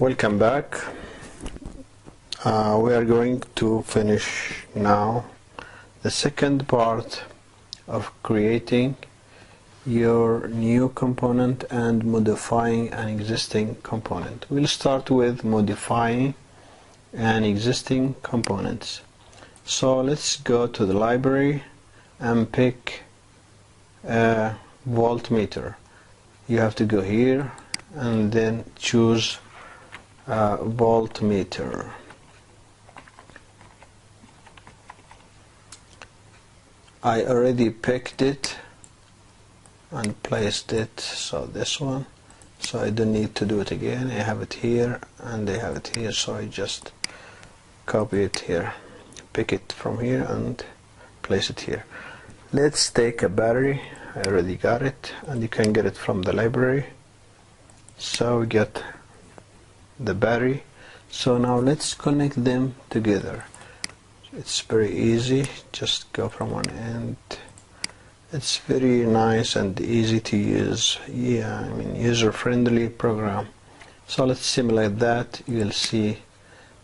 Welcome back. We are going to finish now the second part of creating your new component and modifying an existing component. We'll start with modifying an existing components. So let's go to the library and pick a voltmeter. You have to go here and then choose voltmeter. I already picked it and placed it, so this one, so I don't need to do it again. I have it here and I have it here, so I just copy it here, pick it from here and place it here. Let's take a battery. I already got it, and you can get it from the library. So we get the battery. So now let's connect them together. It's very easy, just go from one end. It's very nice and easy to use. User-friendly program. So let's simulate that. You'll see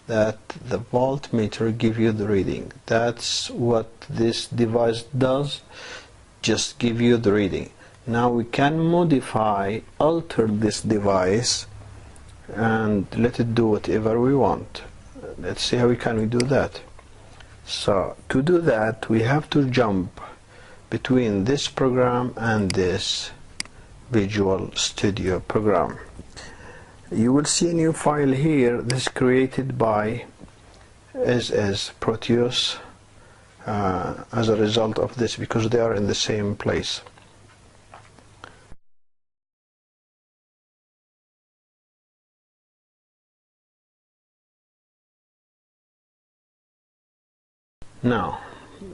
that the voltmeter give you the reading. That's what this device does, just give you the reading. Now we can modify, alter this device and let it do whatever we want. Let's see how we do that. So to do that, we have to jump between this program and this Visual Studio program. You will see a new file here. This is created by as proteus as a result of this, because they are in the same place. Now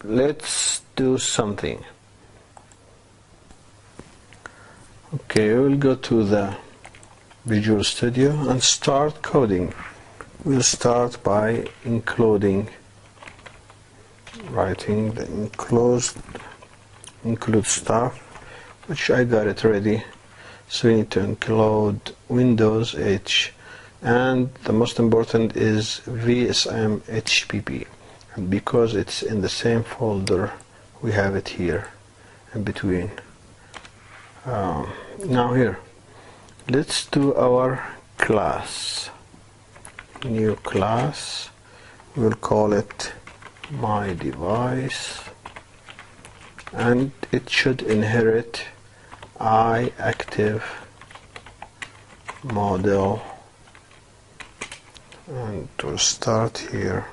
let's do something. Okay, we'll go to the Visual Studio and start coding. We'll start by writing the include stuff, which I got it ready. So we need to include Windows H, and the most important is VSM API. And because it's in the same folder, we have it here in between. Now here, let's do our class. New class. We'll call it my device, and it should inherit active model, and we'll start here.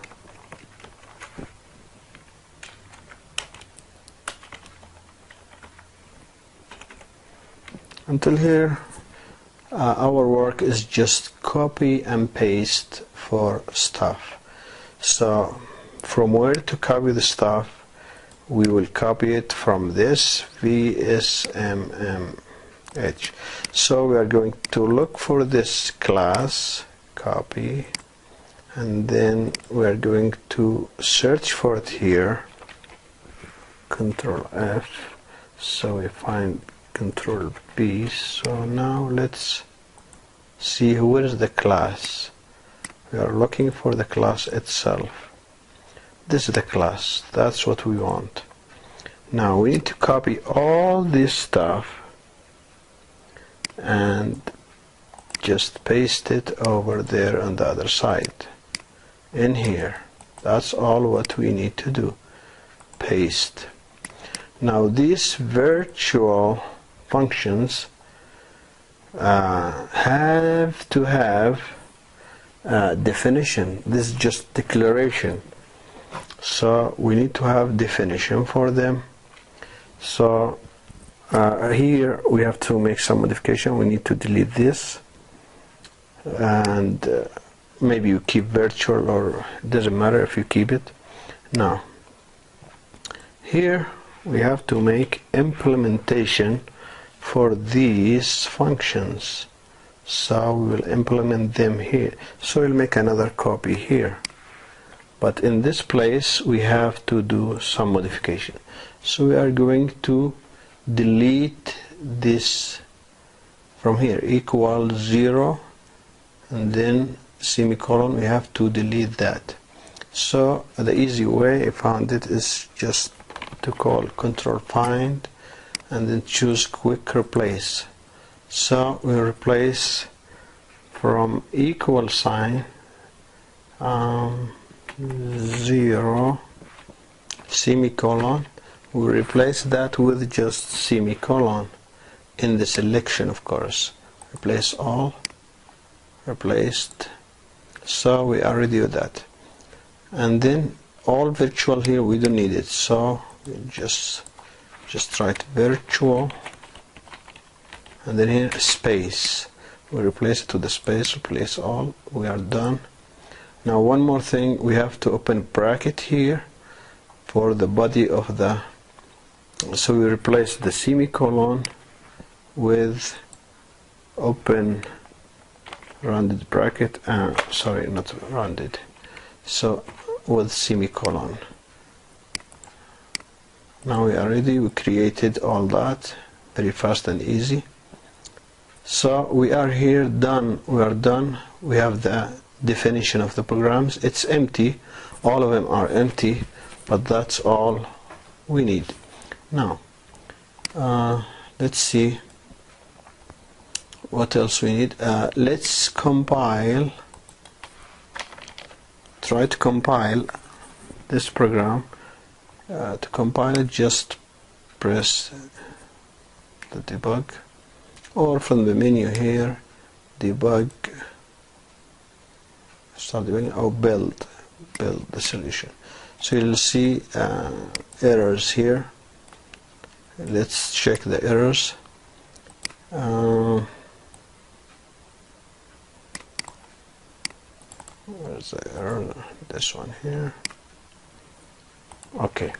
Until here, our work is just copy and paste for stuff. So from where to copy the stuff, we will copy it from this VSM API. So we are going to look for this class, copy, and then we are going to search for it here, Control F, so we find Control B. So now let's see where is the class. We are looking for the class itself. This is the class. That's what we want. Now we need to copy all this stuff and just paste it over there on the other side in here. That's all what we need to do. Paste. Now these virtual functions have to have definition. This is just declaration, so we need to have definition for them. So here we have to make some modification. We need to delete this, and maybe you keep virtual, or it doesn't matter if you keep it. Now here we have to make implementation for these functions, so we will implement them here. So we'll make another copy here, but in this place we have to do some modification. So we are going to delete this from here, equal 0 and then semicolon, we have to delete that. So the easy way I found it is just to call control find and then choose quick replace. So we replace from equal sign 0 semicolon, we replace that with just semicolon in the selection, of course. Replace all, replaced. So we already do that. And then all virtual here, we don't need it, so we just write virtual, and then here space, we replace it to the space, replace all. We are done. Now one more thing, we have to open bracket here for the body of the, so we replace the semicolon with open rounded bracket, sorry, not rounded, so with semicolon. Now we are ready, we created all that very fast and easy. So we are here done, we are done. We have the definition of the programs. It's empty, all of them are empty, but that's all we need. Now let's see what else we need. Let's compile, try to compile this program. To compile it, just press the debug, or from the menu here, debug, start debugging, or build the solution. So you'll see errors here. Let's check the errors. Where's the error? This one here. Okay.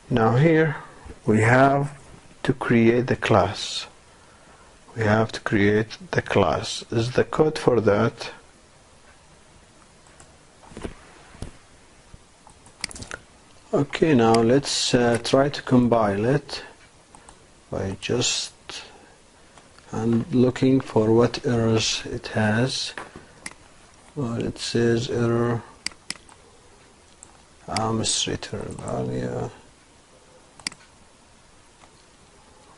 Now here we have to create the class. We have to create the class. Is the code for that? Okay, now let's try to compile it by just looking for what errors it has. Well, it says error return value.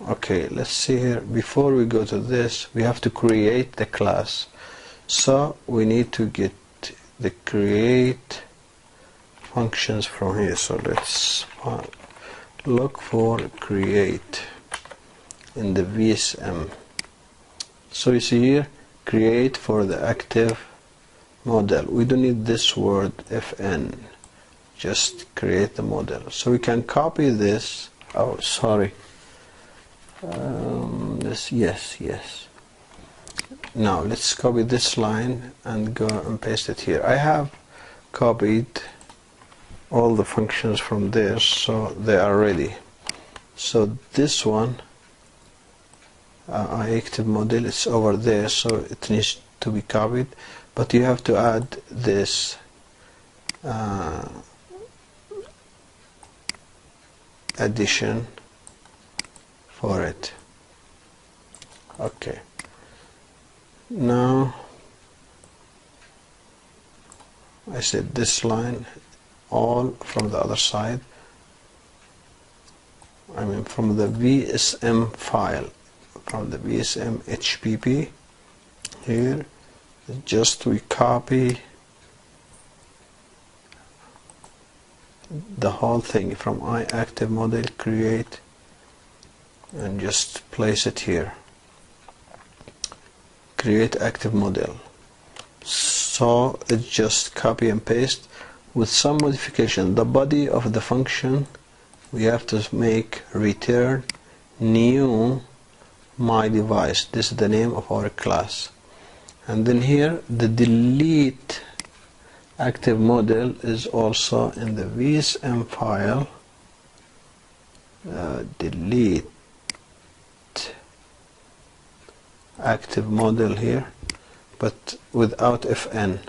Okay, let's see here. Before we go to this, we have to create the class. So we need to get the create functions from here. So let's look for create in the VSM. So you see here, create for the active model. We don't need this word fn, just create the model. So we can copy this. Oh, sorry. This, yes. Now let's copy this line and go and paste it here. I have copied all the functions from there, so they are ready. So this one, active model, it's over there, so it needs to be copied, but you have to add this addition for it. Okay, now I said this line all from the other side, I mean from the VSM file, from the VSM HPP here, just we copy the whole thing from active model, create, and just place it here. Create active model. So it's just copy and paste with some modification. The body of the function we have to make return new my device. This is the name of our class. And then here the delete active model is also in the VSM file. Delete active model here, but without fn,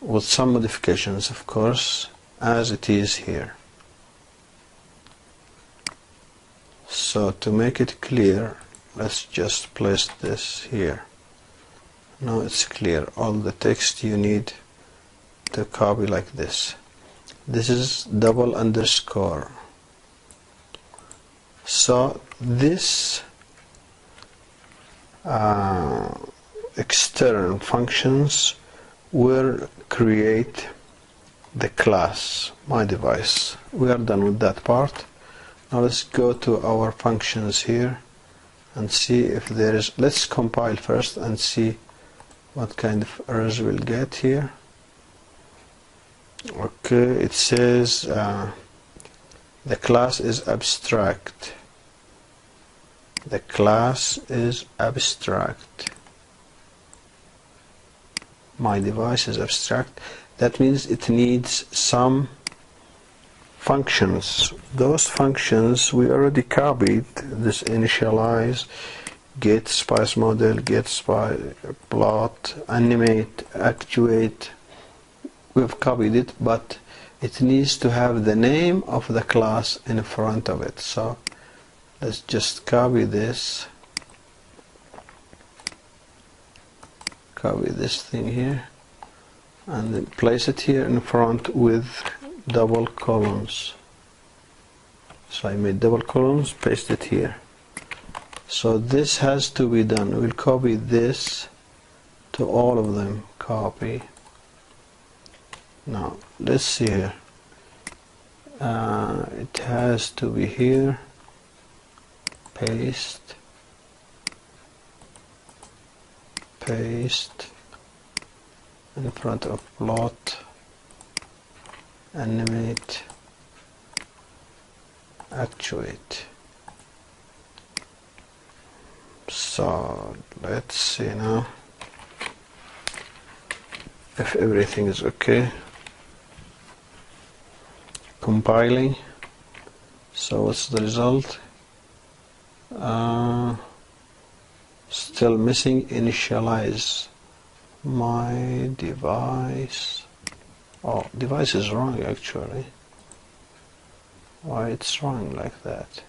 with some modifications, of course, as it is here. So to make it clear, let's just place this here. Now it's clear. All the text you need to copy like this. This is double underscore. So this external functions will create the class my device. We are done with that part. Now let's go to our functions here and see if there is. Let's compile first and see what kind of errors we'll get here. Okay, it says the class is abstract. The class is abstract. My device is abstract. That means it needs some functions. Those functions we already copied. This initialize, get spice model, get spice plot, animate, actuate. We've copied it, but it needs to have the name of the class in front of it. So let's just copy this. Copy this thing here and then place it here in front with double columns. So I made double columns, paste it here. So this has to be done. We'll copy this to all of them. Copy. Now let's see here. It has to be here. Paste. Paste in front of plot, animate, actuate. So let's see now if everything is okay. Compiling. So what's the result? Still missing initialize. My device. Oh, device is wrong actually. Why it's wrong like that?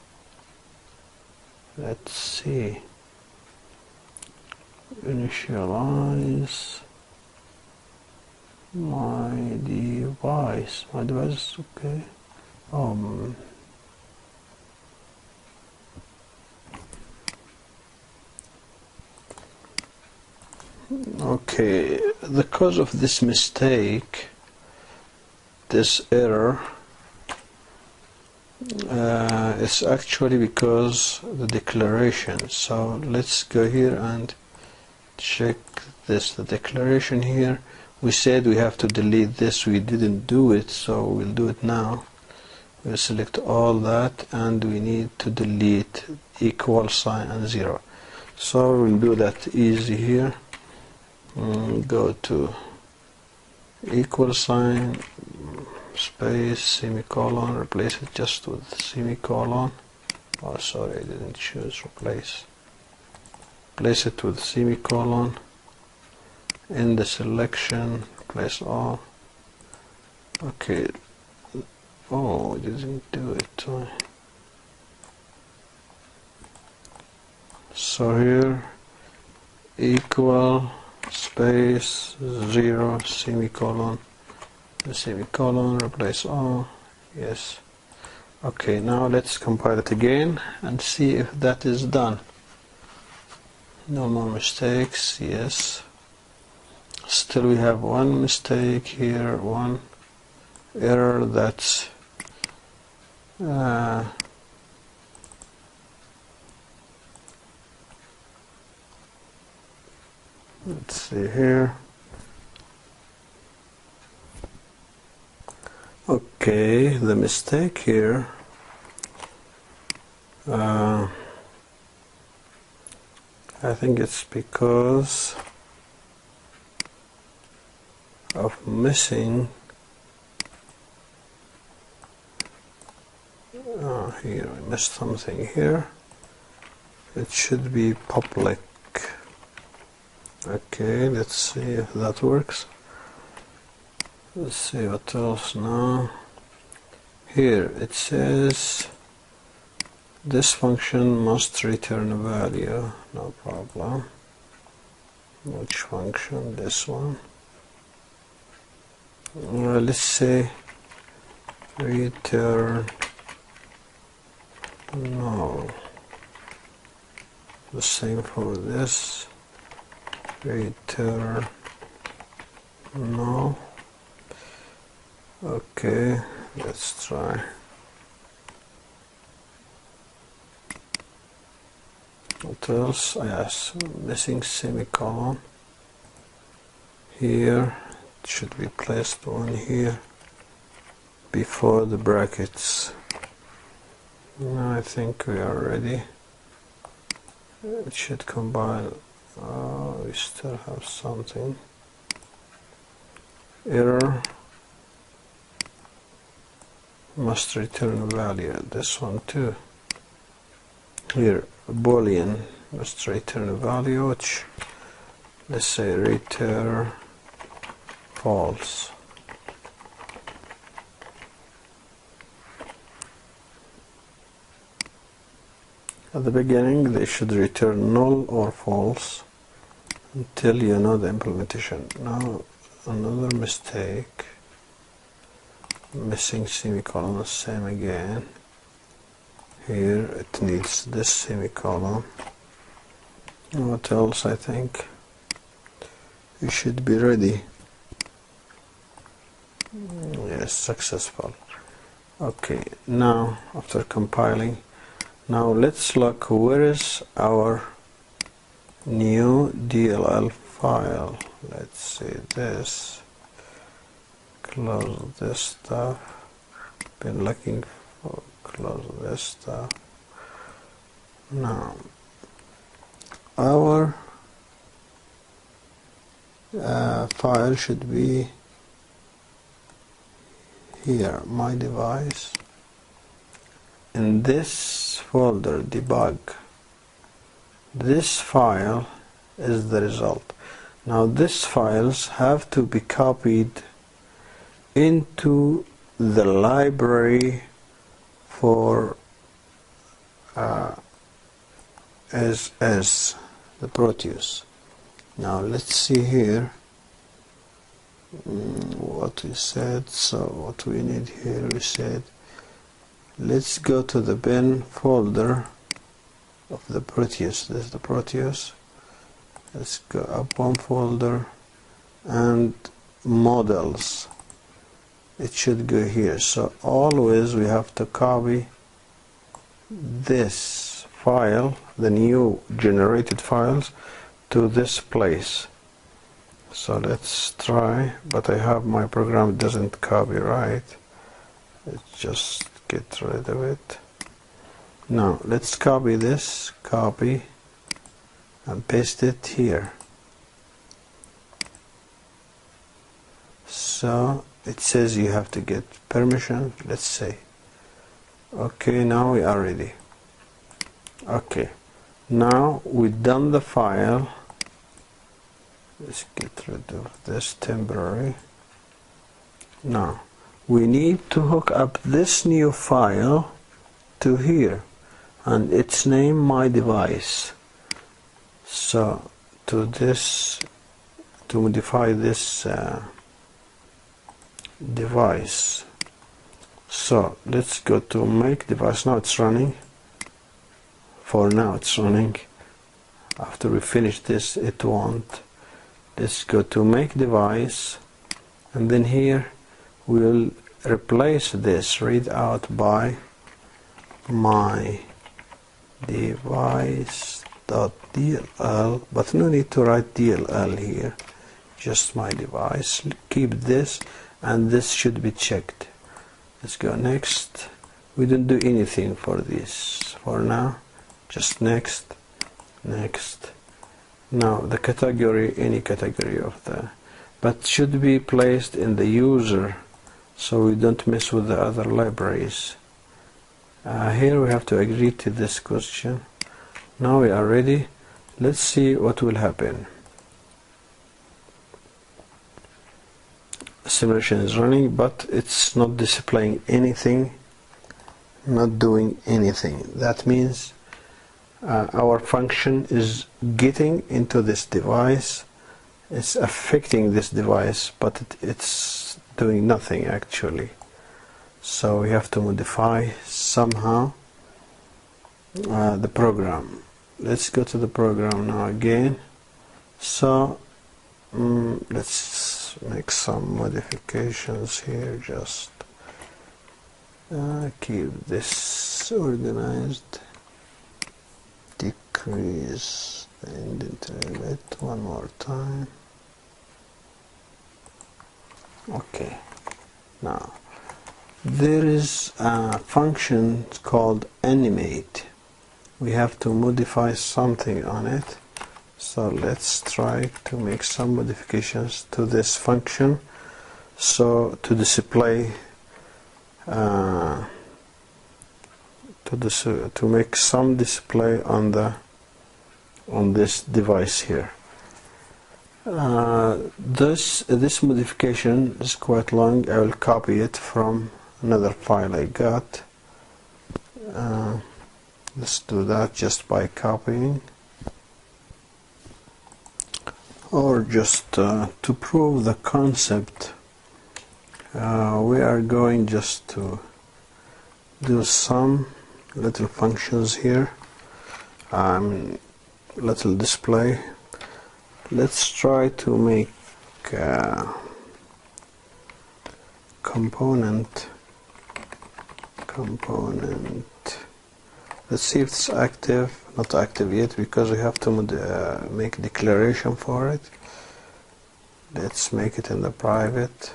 Let's see. Initialize my device. My device is okay. Okay, the cause of this mistake, this error, is actually because the declaration. So let's go here and check this. The declaration here, we said we have to delete this. We didn't do it, so we'll do it now. We'll select all that and we need to delete equal sign and 0. So we'll do that easy here. Go to equal sign, space, semicolon, replace it just with semicolon. Oh, sorry, I didn't choose replace. Place it with semicolon. In the selection, place all. Okay. Oh, I didn't do it. So here, equal space 0 semicolon, the semicolon, replace all. Yes. Okay, now let's compile it again and see if that is done. No more mistakes. Yes. Still we have one mistake here, one error. That's let's see here. Okay, the mistake here I think it's because of missing here I missed something here. It should be public. Okay, let's see if that works. Let's see what else now. Here it says this function must return a value. No problem. which function? This one. Let's say return null. The same for this. Return null. Okay, let's try. What else? Yes, missing semicolon. Here it should be placed one here before the brackets. Now I think we are ready. It should combine. We still have something. Error. Must return a value. This one too. Here, Boolean must return a value, which, let's say, return false. At the beginning, they should return null or false until you know the implementation. Now, another mistake. Missing semicolon, same again. Here it needs this semicolon. What else? I think you should be ready. Yes, successful. Okay, now after compiling, now let's look where is our new DLL file. Let's see this. Close this stuff. Been looking for, close this stuff. Now our file should be here, my device. In this folder, debug, this file is the result. Now these files have to be copied into the library for as the proteus. Now let's see here what we said. So what we need here, we said let's go to the bin folder of the proteus. This is the proteus. Let's go up one folder and models. It should go here. So always we have to copy this file, the new generated files, to this place. So let's try, but I have my program doesn't copy right. Let's just get rid of it. Now let's copy this, copy, and paste it here. So it says you have to get permission. Let's say okay, now we are ready. Okay, now we've done the file. Let's get rid of this temporary. Now we need to hook up this new file to here, and its name my device. So to this, to modify this device, so let's go to make device. Now it's running. For now it's running. After we finish this it won't. Let's go to make device, and then here we'll replace this read out by my device.dll, but no need to write DLL here, just my device. Keep this, and this should be checked. Let's go next. We don't do anything for this for now, just next, next. Now the category, any category of the, but should be placed in the user so we don't mess with the other libraries. Here we have to agree to this question. Now we are ready. Let's see what will happen. Simulation is running, but it's not displaying anything, not doing anything. That means our function is getting into this device it's affecting this device, but it's doing nothing actually. So we have to modify somehow the program. Let's go to the program now again. So let's make some modifications here. Just keep this organized. Decrease the indentation a bit one more time. Okay. Now there is a function called animate. We have to modify something on it. So let's try to make some modifications to this function. So to display, to make some display on this device here. This modification is quite long. I will copy it from another file I got. Let's do that just by copying, or just to prove the concept, we are going just to do some little functions here, little display. Let's try to make component. Let's see if it's active. Not active yet because we have to make a declaration for it. Let's make it in the private.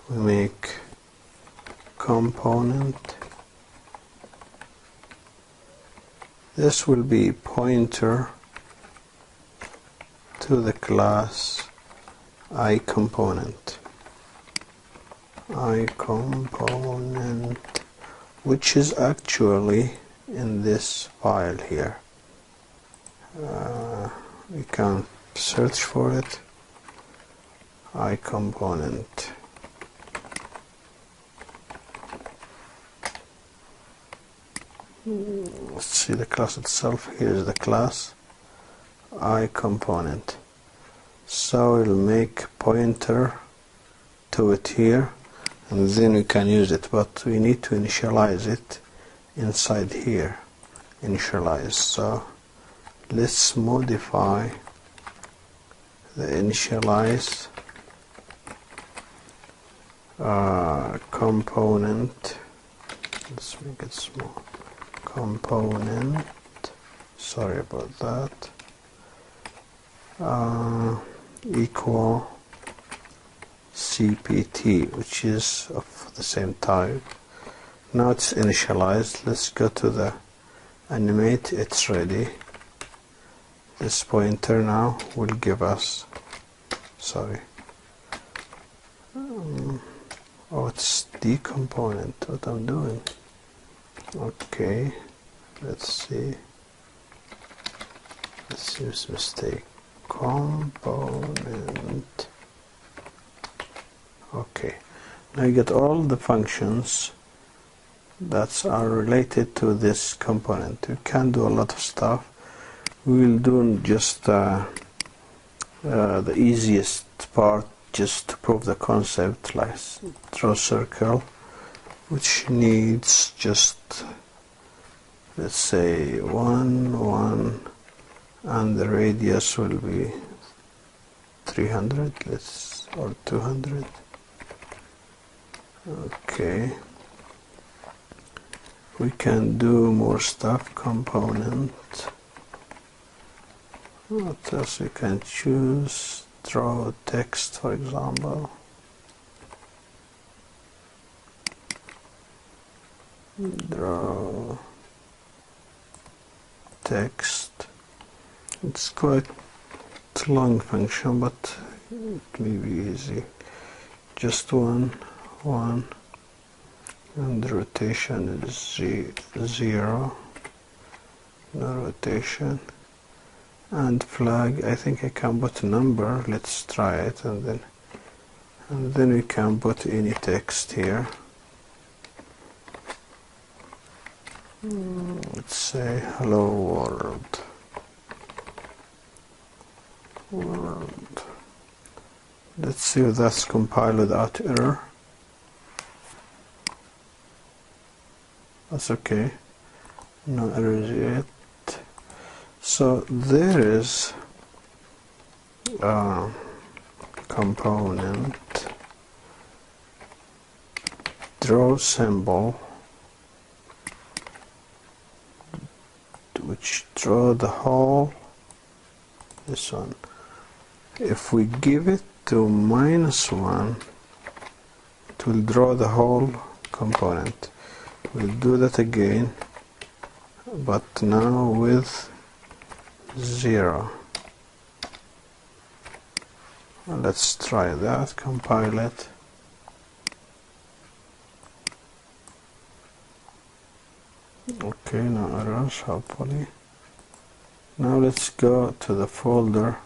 We make component. This will be pointer to the class iComponent. iComponent, which is actually in this file here. We can search for it. iComponent. Let's see the class itself. Here's the class iComponent. So we'll make pointer to it here, and then we can use it, but we need to initialize it inside here. Initialize. So let's modify the initialize component. Let's make it small. Component, sorry about that, equal CPT, which is of the same type. Now it's initialized. Let's go to the animate. It's ready. This pointer now will give us, sorry, oh, it's the component. What I'm doing. Okay, let's see this mistake. Component. Okay, now you get all the functions that are related to this component. You can do a lot of stuff. We will do just the easiest part, just to prove the concept, like draw circle, which needs just, let's say 1, 1, and the radius will be 300, or 200. Okay, we can do more stuff. Component. What else we can choose? Draw text, for example. Draw text. It's quite a long function, but it may be easy. Just 1, 1, and the rotation is 0. No rotation. And flag, I think I can put a number. Let's try it, and then we can put any text here. Let's say hello world. world. Let's see if that's compiled without error. That's okay. No errors yet. So there is a component draw symbol which draw the whole, this one. If we give it to -1, it will draw the whole component. We'll do that again, but now with 0. Let's try that, compile it. Okay, no errors, hopefully. Now let's go to the folder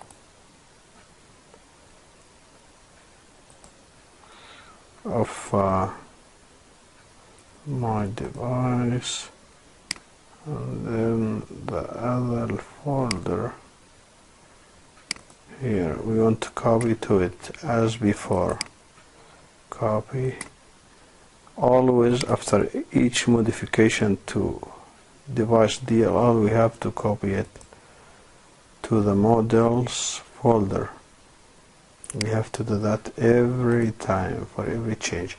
of my device, and then the other folder here we want to copy to it as before. Copy. Always after each modification to device DLL we have to copy it to the models folder. We have to do that every time for every change.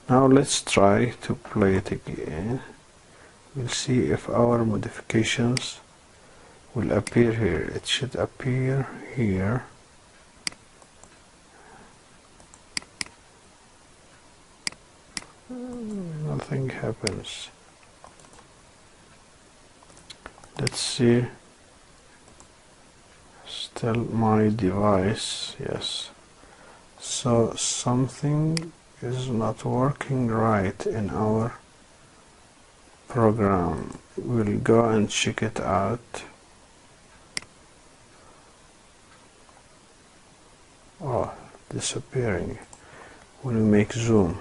Now let's try to play it again. We'll see if our modifications will appear here. It should appear here. Nothing happens. Let's see. Still my device, yes. So something is not working right in our program. We'll go and check it out. Oh, disappearing. We'll make zoom.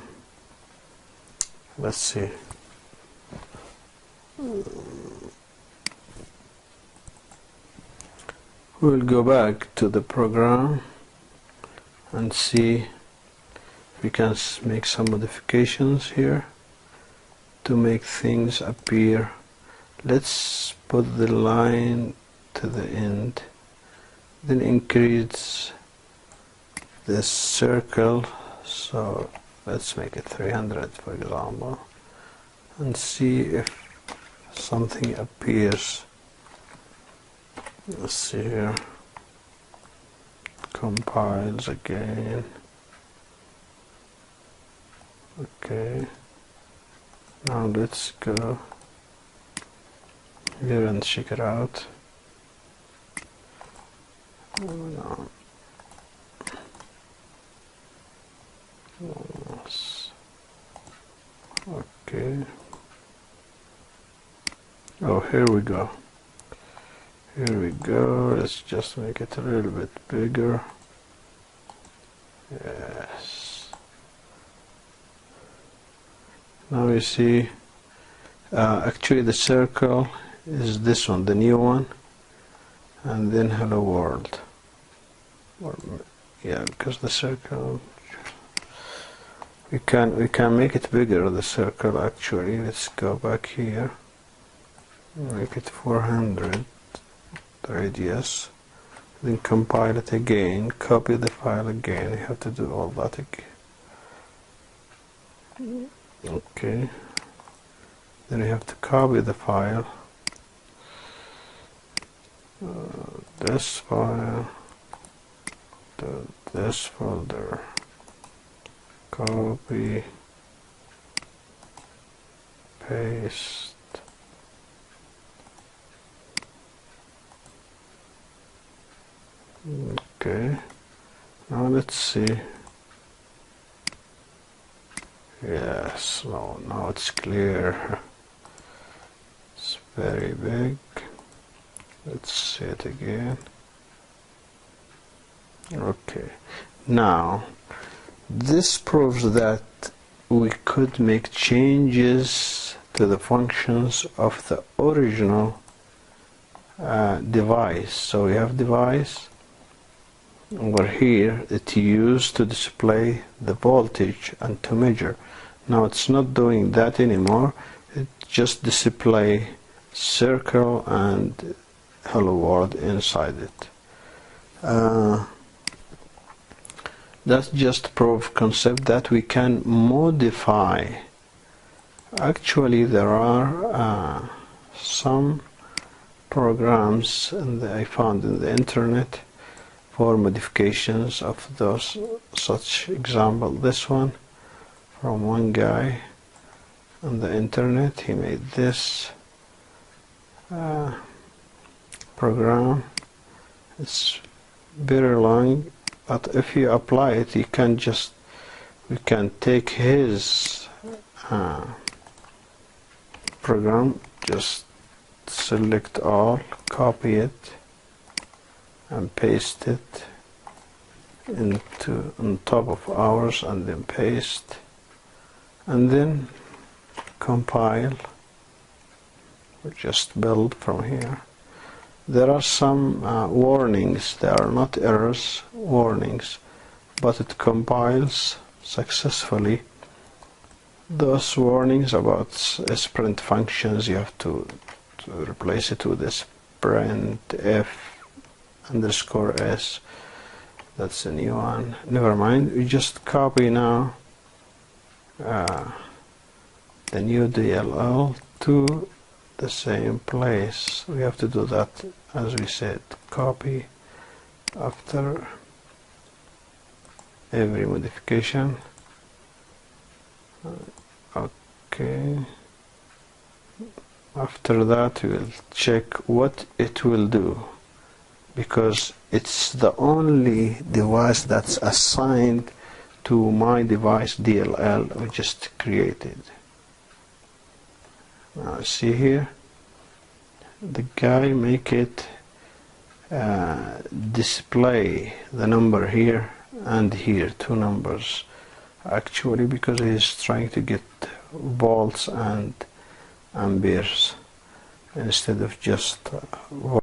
Let's see. We'll go back to the program and see if we can make some modifications here to make things appear. Let's put the line to the end, then increase this circle, so let's make it 300 for example, and see if something appears. Let's see here. Compiles again. Okay. Now let's go here and check it out. Oh, no. Yes. Okay. Oh, here we go. Here we go. Let's just make it a little bit bigger. Yes. Now you see, actually the circle is this one, the new one, and then hello world. Or, yeah, because the circle, we can make it bigger, the circle actually. Let's go back here, make it 400 radius, then compile it again, copy the file again. You have to do all that again. Okay, then you have to copy the file, this file to this folder, copy, paste. Okay, now let's see. Yes, no, now it's clear. It's very big. Let's see it again. Okay, now this proves that we could make changes to the functions of the original device. So we have device, over here it used to display the voltage and to measure. Now it's not doing that anymore. It just display circle and hello world inside it. That's just proof of concept that we can modify. Actually there are some programs I found in the internet for modifications of those such example. This one from one guy on the internet, he made this program. It's very long, but if you apply it, you can just, we can take his program, just select all, copy it and paste it into on top of ours, and then paste, and then compile. We just build from here. There are some warnings. They are not errors, warnings, but it compiles successfully. Those warnings about sprint functions, you have to replace it with this printf underscore s. That's a new one. Never mind. We just copy now the new DLL to the same place. We have to do that as we said, copy after every modification. Okay, after that we will check what it will do, because it's the only device that's assigned to my device DLL we just created. Now see here, the guy make it display the number here and here, two numbers actually, because he's trying to get volts and amperes instead of just